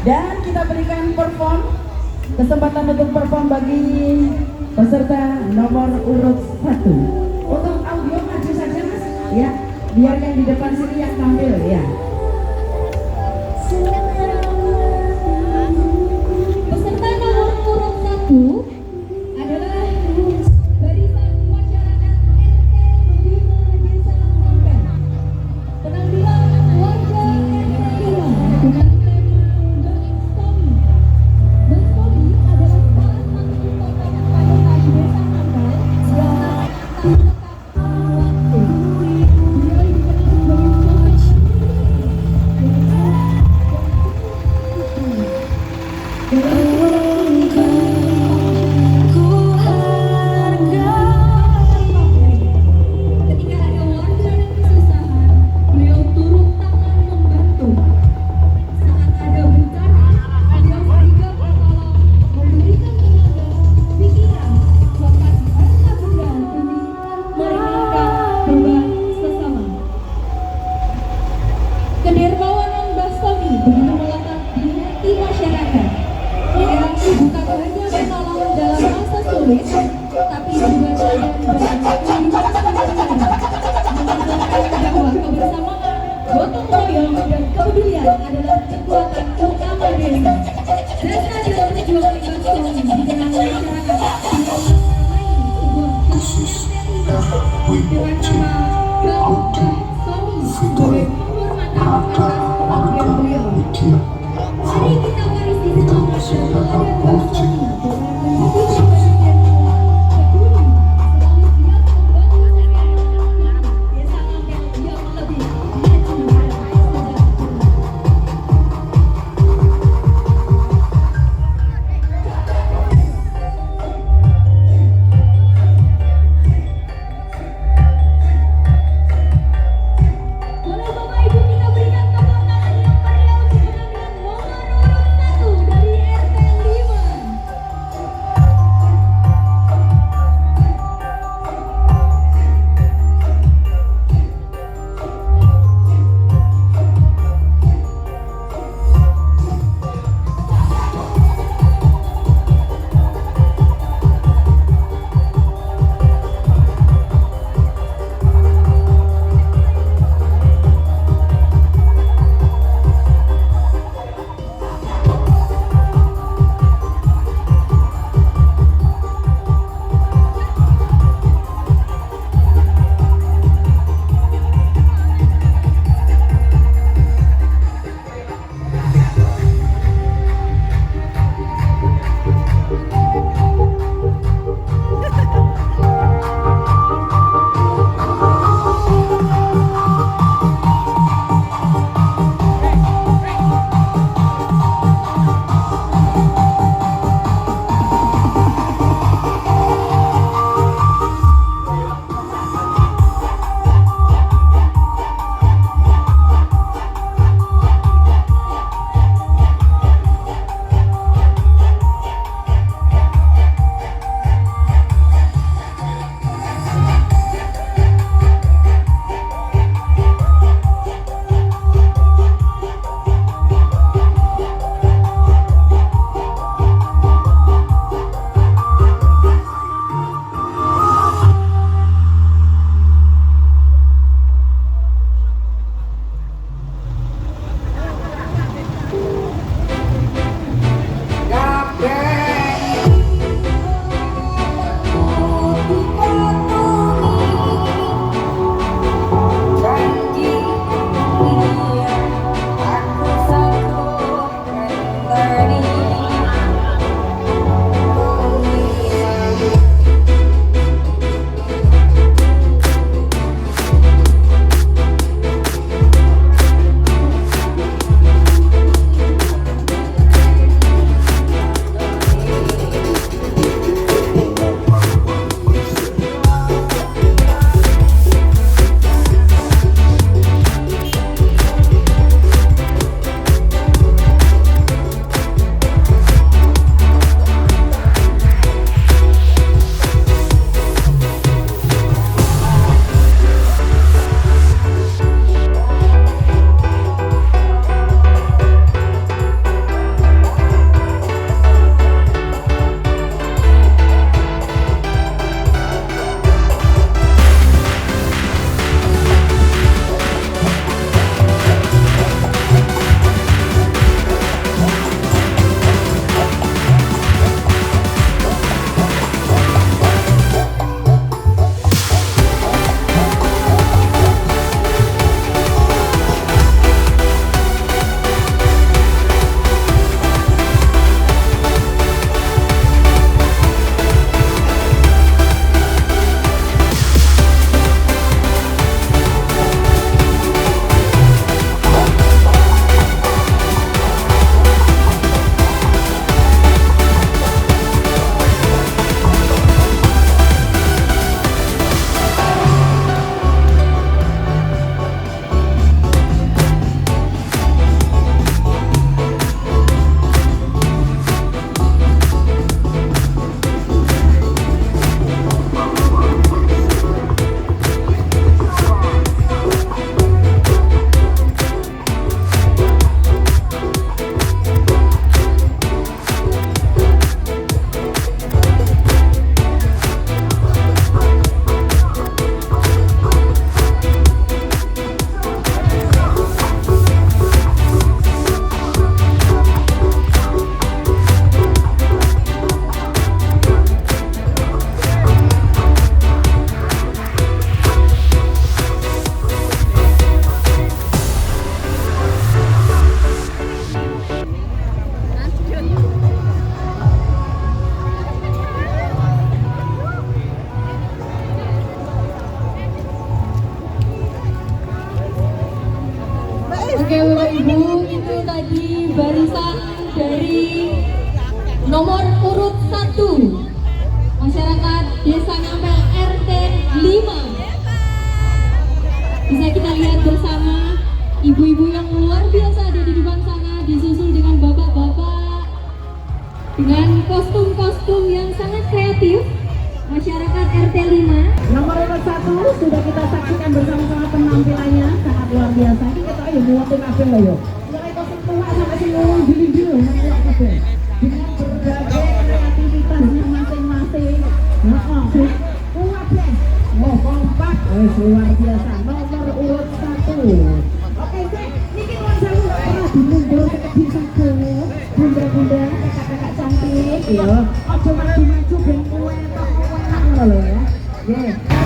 Dan kita berikan kesempatan untuk perform bagi peserta nomor urut 1. Untuk audio maju saja Mas, ya. Biarkan di depan sini yang tampil ya. Peserta nomor urut 1 adalah barisan masyarakat RT 5 Desa Sampen. Penampilan warga RT 5 dengan tema Berstomi. Berstomi adalah salah satu ungkapan pada Desa Sampen yang tak terletak waktu. Beliau dikenal tapi juga sadar bahwa kebersamaan, gotong royong dan kepedulian adalah kekuatan utama desa. Desa adalah perjuangan Bastomi dikenal masyarakat dengan nama Bastomi sebagai penghormatan atas pengabdian beliau. Mari kita warisi semangat dan teladan Bastomi. Oke Bapak Ibu, itu tadi barisan dari nomor urut 1 masyarakat Desa Ngampel RT 5. Bisa kita lihat bersama ibu-ibu yang luar biasa ada di depan sana, disusul dengan bapak-bapak dengan kostum-kostum yang sangat kreatif. Masyarakat RT 5 Nomor urut 1 sudah kita saksikan bersama-sama penampilannya sangat luar biasa. Ini kita ayo buat kabel loh yo. Mulai kostum tua sampai sing gili-gili loh melok kabel. Dengan berbagai kreativitasnya masing-masing. Heeh. Kuat deh. Oh, kompak. Luar biasa. Nomor urut 1. Oke, Zek. Niki nuwun sewu ora dimundur sekedhi saja. Bunda-bunda, kakak-kakak cantik ya. Aja maju-maju ben kowe tok ngono lho ya. Nggih.